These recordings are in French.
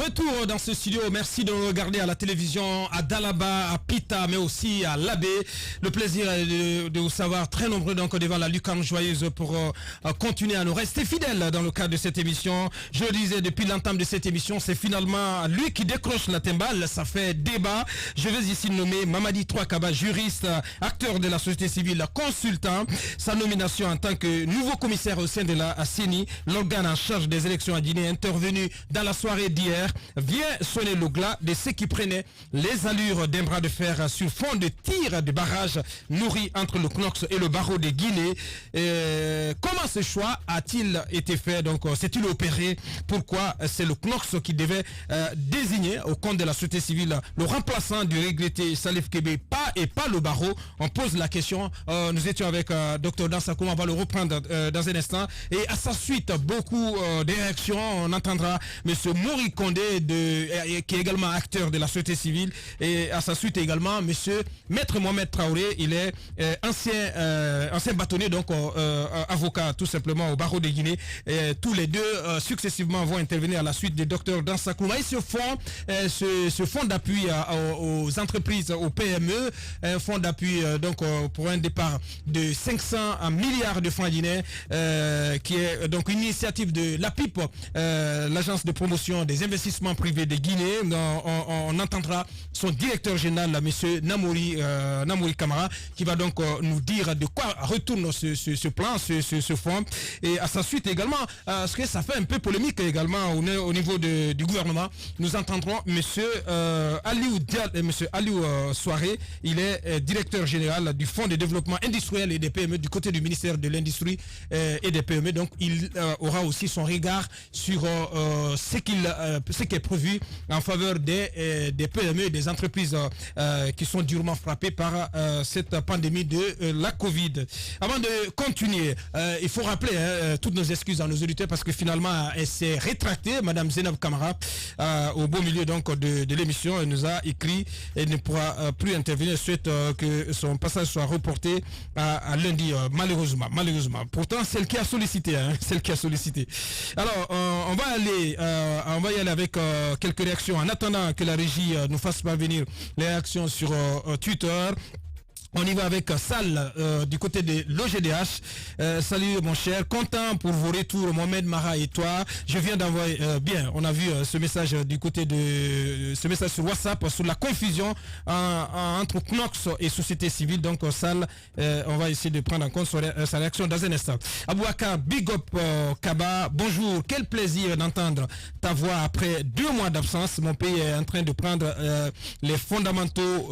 Retour dans ce studio, merci de nous regarder à la télévision, à Dalaba, à Pita, mais aussi à Labé. Le plaisir de vous savoir très nombreux donc devant la lucarne joyeuse pour continuer à nous rester fidèles dans le cadre de cette émission. Je le disais depuis l'entame de cette émission, c'est finalement lui qui décroche la timbale, ça fait débat. Je vais ici nommer Mamadi Troakaba, juriste, acteur de la société civile, consultant. Sa nomination en tant que nouveau commissaire au sein de la CENI, l'organe en charge des élections à Guinée, intervenu dans la soirée d'hier, vient sonner le glas de ceux qui prenaient les allures d'un bras de fer sur fond de tir de barrage nourri entre le CNOX et le barreau de Guinée. Comment ce choix a-t-il été fait? Donc, s'est-il opéré? Pourquoi c'est le CNOX qui devait désigner au compte de la société civile le remplaçant du regretté Salif Kébé, pas le barreau? On pose la question. Nous étions avec Dr Dansakoum, on va le reprendre dans un instant. Et à sa suite, beaucoup de réactions. On entendra M. Mori Kondé, qui est également acteur de la société civile. Et à sa suite également, M. Maître Mohamed Traoré, il est ancien bâtonnier, donc avocat tout simplement au barreau de Guinée. Et tous les deux successivement vont intervenir à la suite de Dr Dansakoum. Et ce fonds d'appui aux entreprises, aux PME, un fonds d'appui pour un départ de 500 milliards de francs guinéens, qui est donc une initiative de l'APIP, l'agence de promotion des investissements privés de Guinée. On entendra son directeur général, M. Namouri Kamara, qui va donc nous dire de quoi retourne ce plan, ce fonds. Et à sa suite également, ce que ça fait un peu polémique également au niveau du gouvernement, nous entendrons M. Aliou Soiré. Il est directeur général du Fonds de développement industriel et des PME du côté du ministère de l'Industrie et des PME. Donc il aura aussi son regard sur ce qui est prévu en faveur des PME et des entreprises qui sont durement frappées par cette pandémie de la Covid. Avant de continuer, il faut rappeler toutes nos excuses à nos auditeurs parce que finalement elle s'est rétractée, Madame Zainab Kamara, au beau milieu donc de l'émission. Elle nous a écrit et ne pourra plus intervenir, souhaite que son passage soit reporté à lundi, malheureusement. Pourtant, celle qui a sollicité, Alors, on va y aller avec quelques réactions en attendant que la régie nous fasse parvenir les réactions sur Twitter. On y va avec Sal du côté de l'OGDH. Salut mon cher, content pour vos retours Mohamed Mara et toi. Je viens d'envoyer bien, on a vu ce message du côté de ce message sur WhatsApp sur la confusion entre CNOX et société civile. Donc Sal, on va essayer de prendre en compte sa réaction dans un instant. Abouaka Big Up Kaba, bonjour, quel plaisir d'entendre ta voix après 2 mois d'absence. Mon pays est en train de prendre les fondamentaux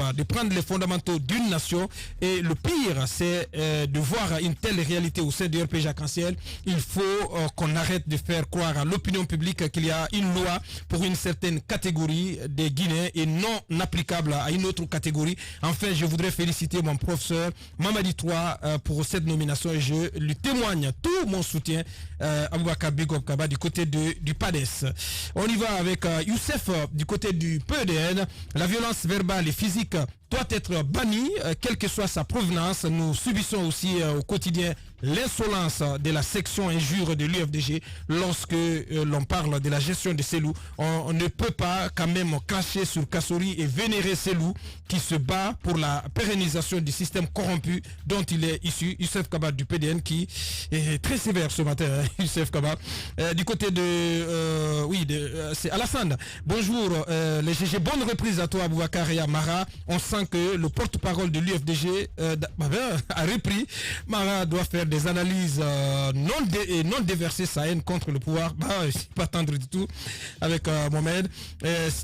de prendre les fondamentaux d'une nation, et le pire c'est de voir une telle réalité au sein du RPG Arc-en-Ciel. Il faut qu'on arrête de faire croire à l'opinion publique qu'il y a une loi pour une certaine catégorie des Guinéens et non applicable à une autre catégorie. Enfin, je voudrais féliciter mon professeur Mamadi Troa pour cette nomination et je lui témoigne tout mon soutien. Aboubakar Bigop Kaba du côté du PADES. On y va avec Youssef du côté du PEDN. La violence verbale et physique doit être bannie, quelle que soit sa provenance. Nous subissons aussi au quotidien l'insolence de la section injure de l'UFDG lorsque l'on parle de la gestion de ces loups. On ne peut pas quand même cracher sur Kassori et vénérer ces loups qui se bat pour la pérennisation du système corrompu dont il est issu. Youssef Kaba du PDN qui est très sévère ce matin, hein, Youssef Kaba. Du côté c'est Alassane. Bonjour les GG, bonne reprise à toi Aboubakar et à Mara. On sent que le porte-parole de l'UFDG a repris. Mara doit faire des analyses non déverser sa haine contre le pouvoir. Pas tendre du tout avec Mohamed.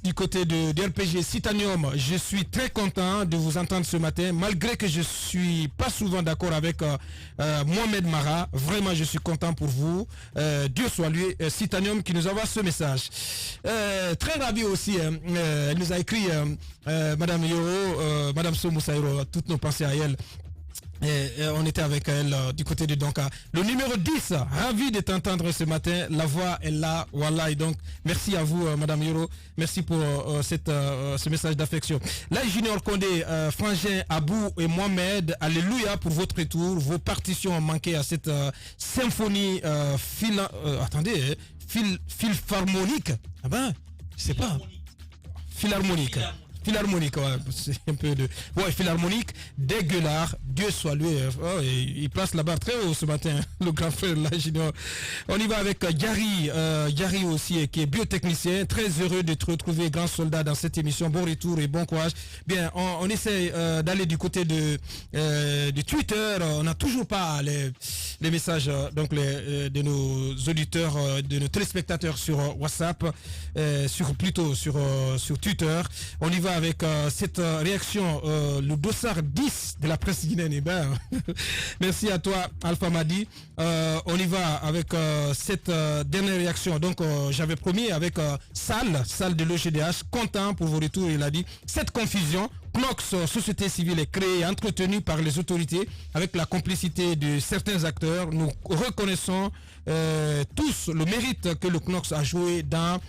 Du côté de RPG Citanium, je suis très content de vous entendre ce matin, malgré que je suis pas souvent d'accord avec Mohamed Mara. Vraiment, je suis content pour vous. Dieu soit lui, Citanium qui nous envoie ce message. Très ravi aussi, elle nous a écrit Madame Yoro, Madame Somoussaïro, toutes nos pensées à elle. Et on était avec elle du côté de Donka. Le numéro 10, ravi de t'entendre ce matin. La voix est là, voilà. Et donc, merci à vous, Madame Yoro. Merci pour ce message d'affection. Là, Junior Condé, Frangin, Abou et Mohamed, alléluia pour votre retour. Vos partitions ont manqué à cette symphonie Philharmonique. Ah ben, je sais pas. Philharmonique. Philharmonique, ouais, c'est un peu de... Ouais, Philharmonique, dégueulasse, Dieu soit loué. Oh, il place la barre très haut ce matin, le grand frère là, j'ignore. On y va avec Gary aussi, qui est biotechnicien. Très heureux de te retrouver, grand soldat, dans cette émission. Bon retour et bon courage. Bien, on essaie d'aller du côté de Twitter. On n'a toujours pas les messages de nos auditeurs, de nos téléspectateurs sur WhatsApp, sur Twitter. On y va avec cette réaction, le dossard 10 de la presse guinéenne. Merci à toi, Alpha Madi. On y va avec cette dernière réaction. Donc, j'avais promis avec Salle de l'OGDH, content pour vos retours. Il a dit, cette confusion, Knox, société civile, est créée et entretenue par les autorités avec la complicité de certains acteurs. Nous reconnaissons tous le mérite que le Knox a joué dans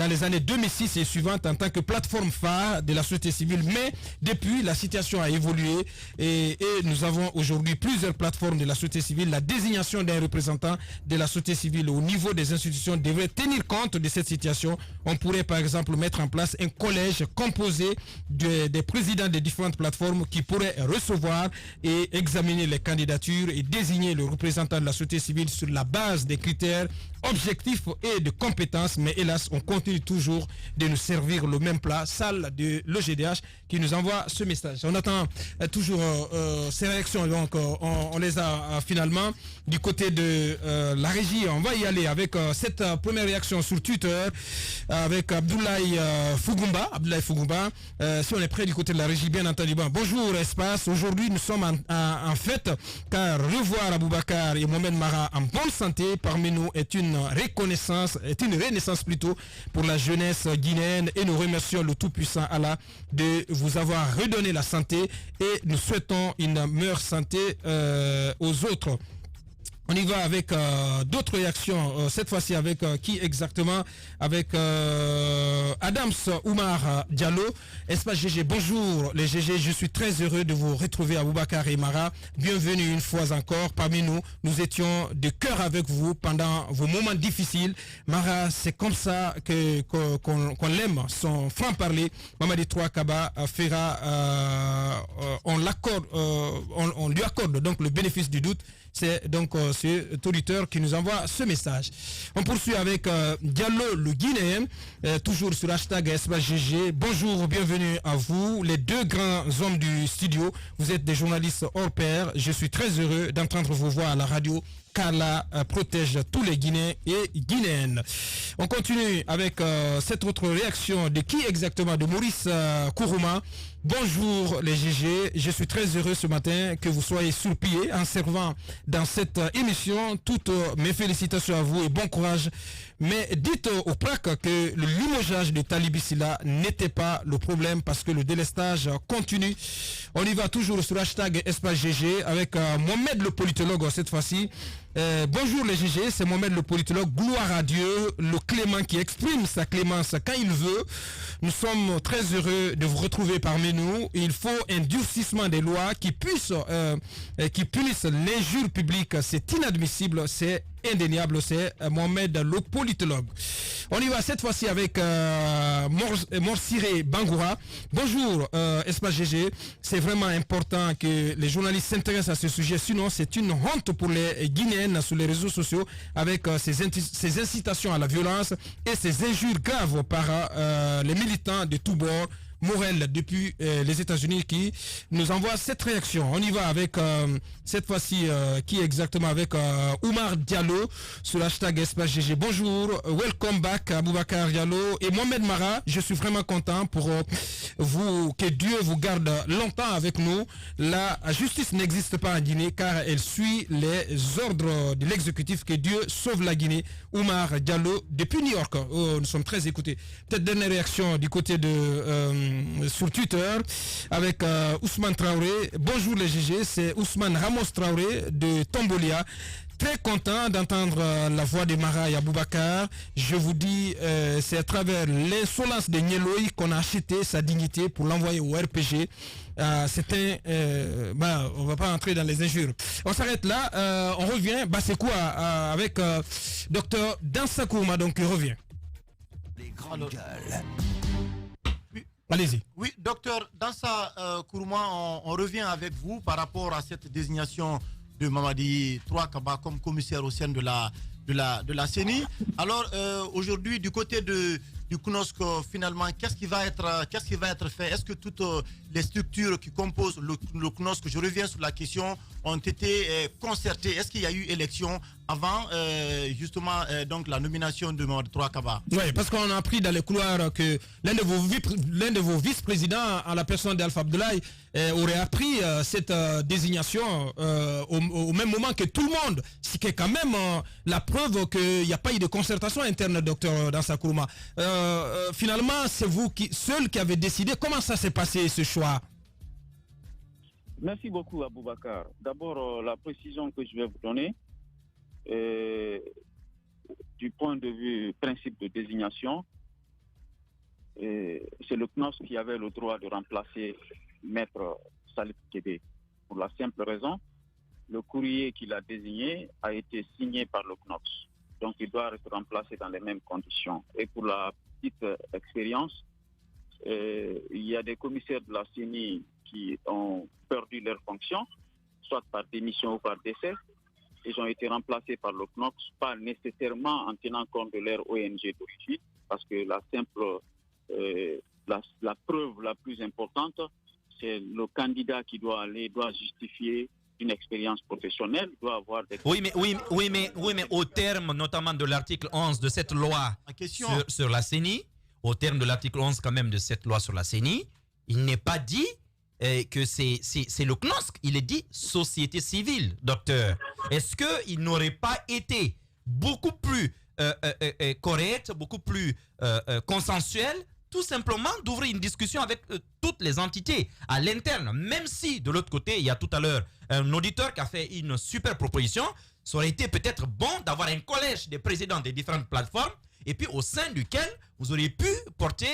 les années 2006 et suivantes en tant que plateforme phare de la société civile. Mais depuis, la situation a évolué et nous avons aujourd'hui plusieurs plateformes de la société civile. La désignation d'un représentant de la société civile au niveau des institutions devrait tenir compte de cette situation. On pourrait par exemple mettre en place un collège composé des présidents des différentes plateformes qui pourraient recevoir et examiner les candidatures et désigner le représentant de la société civile sur la base des critères objectifs et de compétences. Mais hélas, on continue toujours de nous servir le même plat. Salle de l'OGDH qui nous envoie ce message. On attend toujours ces réactions. Donc on les a finalement du côté de la régie. On va y aller avec cette première réaction sur Twitter avec Abdoulaye Fugumba. Si on est prêt du côté de la régie, bien entendu. Bon, bonjour Espace. Aujourd'hui nous sommes en fête car revoir Aboubacar et Mohamed Mara en bonne santé parmi nous est une renaissance plutôt pour la jeunesse guinéenne, et nous remercions le tout-puissant Allah de vous avoir redonné la santé et nous souhaitons une meilleure santé aux autres. On y va avec d'autres réactions, cette fois-ci avec qui exactement? Avec Adams Oumar Diallo, Espace GG, bonjour les GG, je suis très heureux de vous retrouver à Aboubacar et Mara, bienvenue une fois encore parmi nous, nous étions de cœur avec vous pendant vos moments difficiles. Mara, c'est comme ça qu'on l'aime, son franc-parler. Mamadi Trois Kaba fera, on lui accorde donc le bénéfice du doute. C'est donc cet auditeur qui nous envoie ce message. On poursuit avec Diallo le Guinéen, toujours sur hashtag SBGG. Bonjour, bienvenue à vous, les deux grands hommes du studio. Vous êtes des journalistes hors pair. Je suis très heureux d'entendre vos voix à la radio. Carla protège tous les Guinéens et Guinéennes. On continue avec cette autre réaction de qui exactement? De Maurice Kourouma. Bonjour les GG, je suis très heureux ce matin que vous soyez sur pied en servant dans cette émission. Toutes mes félicitations à vous et bon courage. Mais dites au PRAC que le limogeage de Talibi Silla n'était pas le problème parce que le délestage continue. On y va toujours sur hashtag Espace GG avec Mohamed le politologue cette fois-ci. Bonjour les GG, c'est Mohamed le politologue, gloire à Dieu, le clément qui exprime sa clémence quand il veut. Nous sommes très heureux de vous retrouver parmi nous. Il faut un durcissement des lois qui punissent l'injure publique. C'est inadmissible, c'est indéniable, c'est Mohamed le politologue. On y va cette fois-ci avec Morsiré Bangoura. Bonjour Espace GG, c'est vraiment important que les journalistes s'intéressent à ce sujet, sinon c'est une honte pour les Guinéennes sur les réseaux sociaux avec ces incitations à la violence et ces injures graves par les militants de tous bords. Morel depuis les États-Unis qui nous envoie cette réaction. On y va avec cette fois-ci qui exactement avec Oumar Diallo sur l'hashtag Espace GG. Bonjour, welcome back Aboubacar Diallo et Mohamed Mara. Je suis vraiment content pour vous, que Dieu vous garde longtemps avec nous. La justice n'existe pas en Guinée car elle suit les ordres de l'exécutif. Que Dieu sauve la Guinée. Oumar Diallo depuis New York. Oh, nous sommes très écoutés. Peut-être dernière réaction du côté de sur Twitter avec Ousmane Traoré. Bonjour les GG, c'est Ousmane Ramos Traoré de Tombolia. Très content d'entendre la voix de Mara et Aboubakar. Je vous dis, c'est à travers l'insolence de Nieloï qu'on a acheté sa dignité pour l'envoyer au RPG. On va pas entrer dans les injures. On s'arrête là. On revient. C'est quoi avec Docteur Dansa Kourma, donc il revient. Les grandes gueules. Oui. Allez-y. Oui, docteur Dansa Kourma, on revient avec vous par rapport à cette désignation de Mamadi Troakaba comme commissaire au sein de la CENI. Alors aujourd'hui, du côté du CNOSC, finalement, qu'est-ce qui va être fait? Est-ce que toutes les structures qui composent le CNOSC, je reviens sur la question, ont été concertées? Est-ce qu'il y a eu élection avant justement donc la nomination de Mamadi Troakaba? Oui, parce qu'on a appris dans les couloirs que l'un de vos vice-présidents, à la personne d'Alpha Abdoulaye, aurait appris cette désignation au même moment que tout le monde. Ce qui est quand même la preuve qu'il n'y a pas eu de concertation interne, docteur Dansa Kourma. Finalement, c'est vous seul qui avez décidé. Comment ça s'est passé ce choix? Merci beaucoup, Aboubakar. D'abord, la précision que je vais vous donner, du point de vue principe de désignation, c'est le CNOSC qui avait le droit de remplacer Maître Salif Kébé. Pour la simple raison, le courrier qu'il a désigné a été signé par le CNOSC. Donc, il doit être remplacé dans les mêmes conditions. Et pour la petite expérience, il y a des commissaires de la CENI qui ont perdu leur fonction, soit par démission ou par décès. Ils ont été remplacés par le CNOSC, pas nécessairement en tenant compte de leur ONG d'origine, parce que la simple, la preuve la plus importante, c'est le candidat qui doit justifier une expérience professionnelle, doit avoir des... Oui, mais au terme notamment de l'article 11 de cette loi sur la CENI, au terme de l'article 11 quand même de cette loi sur la CENI, il n'est pas dit que c'est le CNOSC, il est dit société civile, docteur. Est-ce qu'il n'aurait pas été beaucoup plus correct, beaucoup plus consensuel, tout simplement d'ouvrir une discussion avec toutes les entités à l'interne, même si de l'autre côté, il y a tout à l'heure un auditeur qui a fait une super proposition, ça aurait été peut-être bon d'avoir un collège des présidents des différentes plateformes et puis au sein duquel vous auriez pu porter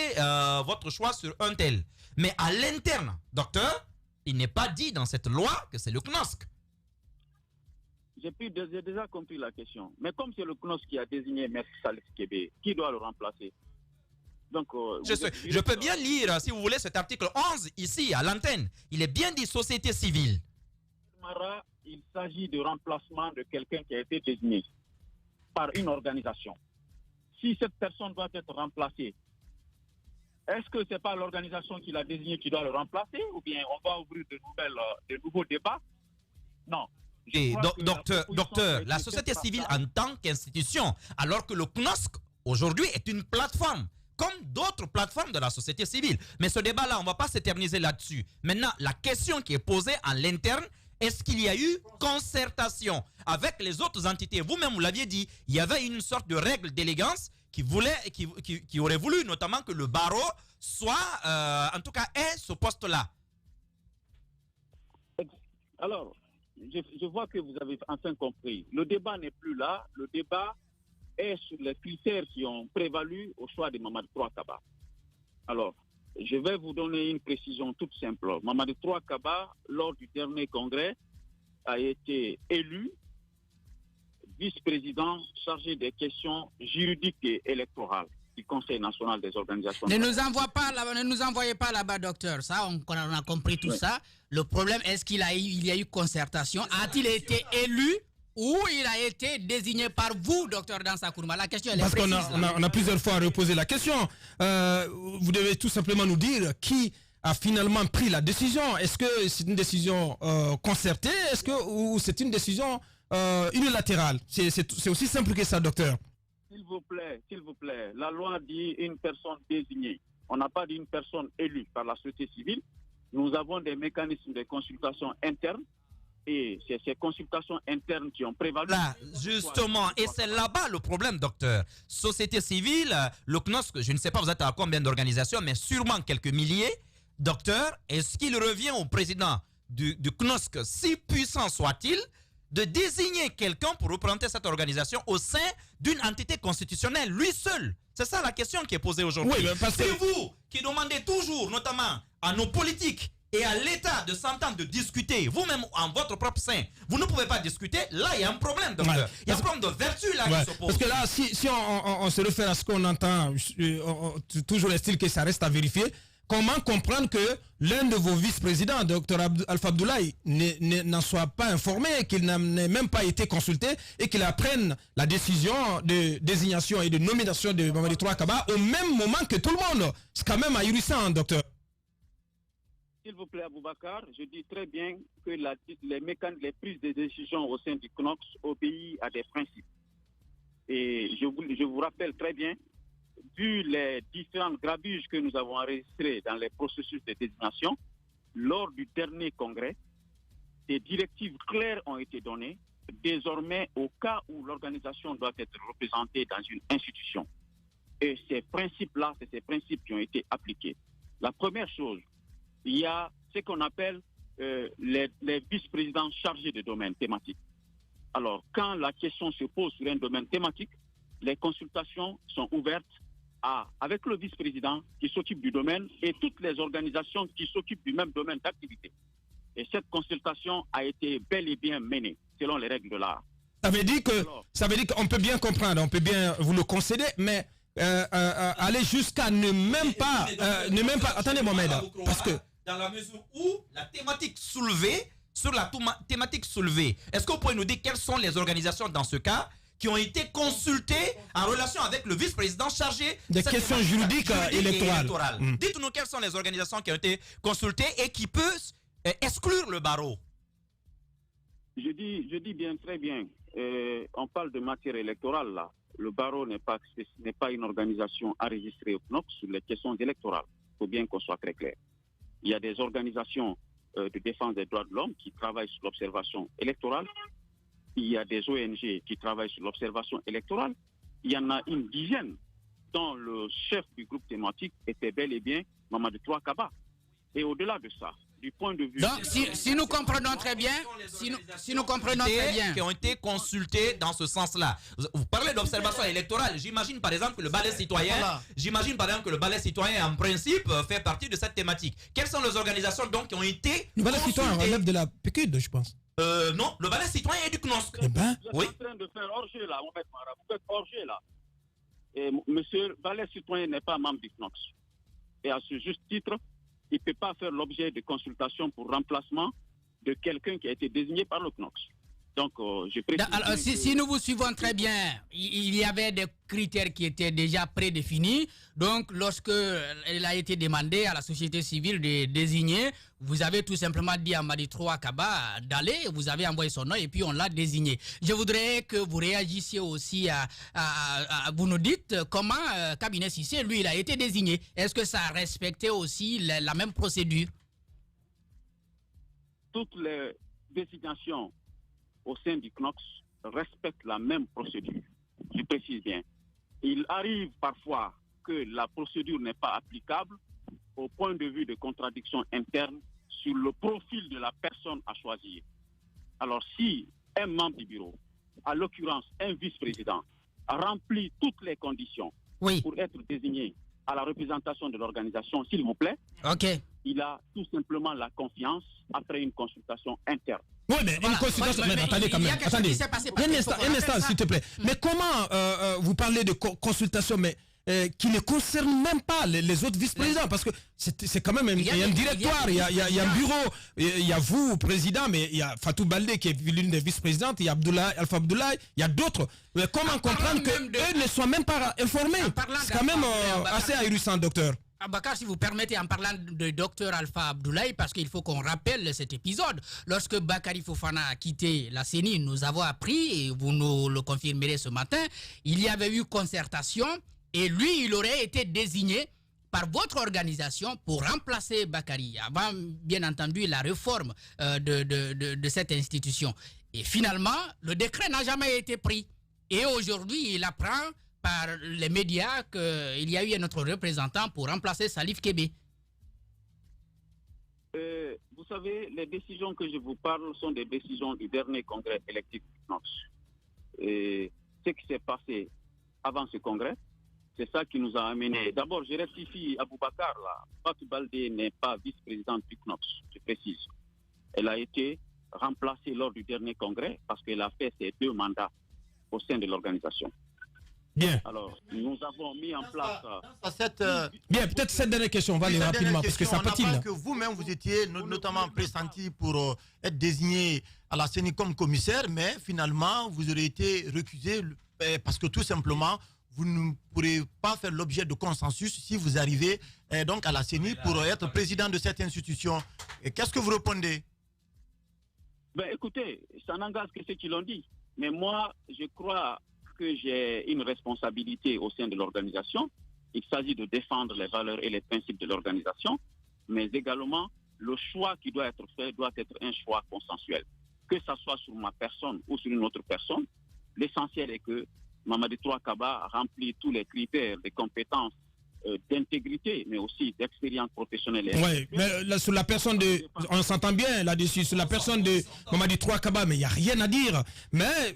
votre choix sur un tel. Mais à l'interne, docteur, il n'est pas dit dans cette loi que c'est le CNOSC. J'ai déjà compris la question. Mais comme c'est le CNOSC qui a désigné M. Salif Kébé, qui doit le remplacer? Donc, je peux bien lire, si vous voulez, cet article 11 ici, à l'antenne. Il est bien dit société civile. Il s'agit de remplacement de quelqu'un qui a été désigné par une organisation. Si cette personne doit être remplacée, est-ce que ce n'est pas l'organisation qui l'a désigné qui doit le remplacer? Ou bien on va ouvrir de nouveaux débats? Non. Et docteur, la société civile en tant qu'institution, alors que le CNOSC, aujourd'hui, est une plateforme, comme d'autres plateformes de la société civile. Mais ce débat-là, on ne va pas s'éterniser là-dessus. Maintenant, la question qui est posée à l'interne, est-ce qu'il y a eu concertation avec les autres entités? Vous-même, vous l'aviez dit, il y avait une sorte de règle d'élégance qui aurait voulu notamment que le barreau soit, en tout cas, ait ce poste-là. Alors, je vois que vous avez enfin compris. Le débat n'est plus là. Le débat est sur les critères qui ont prévalu au choix de Mamadi Troakaba. Alors, je vais vous donner une précision toute simple. Mamadi Troakaba, lors du dernier congrès, a été élu vice-président chargé des questions juridiques et électorales du Conseil national des organisations. Ne nous envoyez pas là-bas, docteur. Ça, on a compris tout ça. Le problème, est-ce qu'il y a eu concertation? A-t-il été élu ou il a été désigné par vous, docteur Dansa Kourma? La question, elle est précise. Parce qu'on a plusieurs fois reposé la question. Vous devez tout simplement nous dire qui a finalement pris la décision. Est-ce que c'est une décision concertée? Ou c'est une décision unilatérale? C'est aussi simple que ça, docteur. S'il vous plaît, la loi dit une personne désignée. On n'a pas dit une personne élue par la société civile. Nous avons des mécanismes de consultation interne Et c'est ces consultations internes qui ont prévalu. Là, justement, et c'est là-bas le problème, docteur. Société civile, le CNOSC, je ne sais pas vous êtes à combien d'organisations, mais sûrement quelques milliers. Docteur, est-ce qu'il revient au président du CNOSC, si puissant soit-il, de désigner quelqu'un pour représenter cette organisation au sein d'une entité constitutionnelle, lui seul? C'est ça la question qui est posée aujourd'hui. Oui, c'est vous qui demandez toujours, notamment à nos politiques et à l'État de s'entendre, de discuter, vous-même en votre propre sein, vous ne pouvez pas discuter, là il y a un problème, docteur. Ouais. Il y a un problème de vertu là qui s'oppose. Parce que là, si on se réfère à ce qu'on entend, toujours est-il que ça reste à vérifier, comment comprendre que l'un de vos vice-présidents, Dr Alpha Abdoulaye, n'en soit pas informé, qu'il n'ait même pas été consulté et qu'il apprenne la décision de désignation et de nomination de Mamadi Toura Kaba au même moment que tout le monde? C'est quand même ahurissant, docteur. S'il vous plaît, Aboubacar, je dis très bien que les prises de décision au sein du CNOSC obéissent à des principes. Et je vous rappelle très bien, vu les différentes grabuges que nous avons enregistrées dans les processus de désignation, lors du dernier congrès, des directives claires ont été données. Désormais, au cas où l'organisation doit être représentée dans une institution. Et ces principes-là, c'est ces principes qui ont été appliqués. La première chose, il y a ce qu'on appelle les vice-présidents chargés de domaines thématiques. Alors, quand la question se pose sur un domaine thématique, les consultations sont ouvertes avec le vice-président qui s'occupe du domaine et toutes les organisations qui s'occupent du même domaine d'activité. Et cette consultation a été bel et bien menée, selon les règles de l'art. Ça veut dire qu'on peut bien comprendre, on peut bien vous le concéder, mais aller jusqu'à ne même pas... Attendez, Mohamed, parce que... Dans la mesure où la thématique soulevée, sur la thématique soulevée, est-ce que vous pouvez nous dire quelles sont les organisations dans ce cas qui ont été consultées en relation avec le vice-président chargé des questions juridiques et électorales. Dites-nous quelles sont les organisations qui ont été consultées et qui peuvent exclure le barreau. Je dis bien, très bien, on parle de matière électorale là. Le barreau n'est pas une organisation enregistrée au CNOSC sur les questions électorales. Il faut bien qu'on soit très clair. Il y a des organisations de défense des droits de l'homme qui travaillent sur l'observation électorale. Il y a des ONG qui travaillent sur l'observation électorale. Il y en a une dizaine dont le chef du groupe thématique était bel et bien Mamadi Toura Kaba. Et au-delà de ça, du point de vue... Donc, si nous comprenons très bien, si nous comprenons très bien... qui ont été consultés dans ce sens-là. Vous parlez d'observation électorale. J'imagine par exemple que le balai citoyen, en principe, fait partie de cette thématique. Quelles sont les organisations donc qui ont été Le balai citoyen relève de la PQD, je pense. Non, le balai citoyen est du CNOSC. Eh ben, vous êtes en train de faire hors-jeu là, Mohamed Mara. Vous faites hors-jeu là. Et monsieur, le balai citoyen n'est pas membre du CNOSC. Et à ce juste titre, il ne peut pas faire l'objet de consultation pour remplacement de quelqu'un qui a été désigné par le CNOSC. Donc, je précise. Alors, si nous vous suivons très bien, il y avait des critères qui étaient déjà prédéfinis. Donc, lorsque il a été demandé à la société civile de désigner, vous avez tout simplement dit à Mamadi Toura Kaba d'aller, vous avez envoyé son nom et puis on l'a désigné. Je voudrais que vous réagissiez aussi vous nous dites comment Cabinet Cissé, lui, il a été désigné. Est-ce que ça a respecté aussi la même procédure? Toutes les désignations au sein du CNOSC respectent la même procédure. Je précise bien. Il arrive parfois que la procédure n'est pas applicable au point de vue de contradiction interne sur le profil de la personne à choisir. Alors si un membre du bureau, à l'occurrence un vice-président, a rempli toutes les conditions pour être désigné à la représentation de l'organisation, s'il vous plaît, il a tout simplement la confiance après une consultation interne. Oui, mais une consultation... attendez quand même, attendez. Un instant, s'il te plaît. Mais comment vous parlez de consultation, mais qui ne concerne même pas les autres vice-présidents? Parce que c'est quand même un directoire, il y a un bureau, il y a vous, président, mais il y a Fatou Baldé qui est l'une des vice-présidentes, il y a Alpha Abdoulaye, il y a d'autres. Mais comment comprendre qu'eux ne soient même pas informés? C'est quand même assez ahurissant, docteur. Bakar, si vous permettez, en parlant de Dr Alpha Abdoulaye, parce qu'il faut qu'on rappelle cet épisode. Lorsque Bakary Fofana a quitté la CENI, nous avons appris, et vous nous le confirmerez ce matin, il y avait eu concertation et lui, il aurait été désigné par votre organisation pour remplacer Bakary, avant bien entendu la réforme de cette institution. Et finalement, le décret n'a jamais été pris. Et aujourd'hui, il apprend par les médias qu'il y a eu un autre représentant pour remplacer Salif Kébé. Vous savez, les décisions que je vous parle sont des décisions du dernier congrès électif du CNOX. Et ce qui s'est passé avant ce congrès, c'est ça qui nous a amené. D'abord, je rectifie Aboubakar, là. Fatou Baldé n'est pas vice-présidente du CNOX, je précise. Elle a été remplacée lors du dernier congrès parce qu'elle a fait ses 2 mandats au sein de l'organisation. Bien. Alors, nous avons mis en place... Bien, peut-être cette dernière question, on va aller rapidement parce que ça patine. On apprend que vous-même, vous étiez notamment pressenti pour être désigné à la CENI comme commissaire, mais finalement, vous aurez été recusé parce que tout simplement, vous ne pourrez pas faire l'objet de consensus si vous arrivez donc à la CENI pour être président de cette institution. Qu'est-ce que vous répondez? Ben, écoutez, ça n'engage que ceux qui l'ont dit. Mais moi, je crois que j'ai une responsabilité au sein de l'organisation. Il s'agit de défendre les valeurs et les principes de l'organisation, mais également, le choix qui doit être fait doit être un choix consensuel. Que ça soit sur ma personne ou sur une autre personne, l'essentiel est que Mamadi Toura Kaba remplit tous les critères de compétences, d'intégrité, mais aussi d'expérience professionnelle. Oui, mais là, sur la personne de... On s'entend bien là-dessus, sur la personne de Mamadi Toura Kaba, mais il n'y a rien à dire. Mais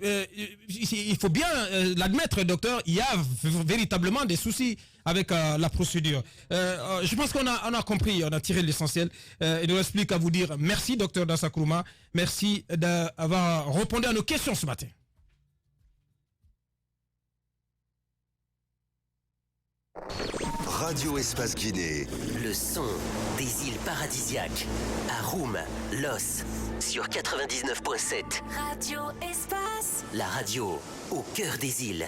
il faut bien l'admettre, docteur, il y a véritablement des soucis avec la procédure. Je pense qu'on a compris, on a tiré l'essentiel. Il ne reste plus qu'à vous dire merci, docteur Dansa Kourouma. Merci d'avoir répondu à nos questions ce matin. Radio Espace Guinée. Le son des îles paradisiaques. À Roum, Los, sur 99.7. Radio Espace. La radio au cœur des îles.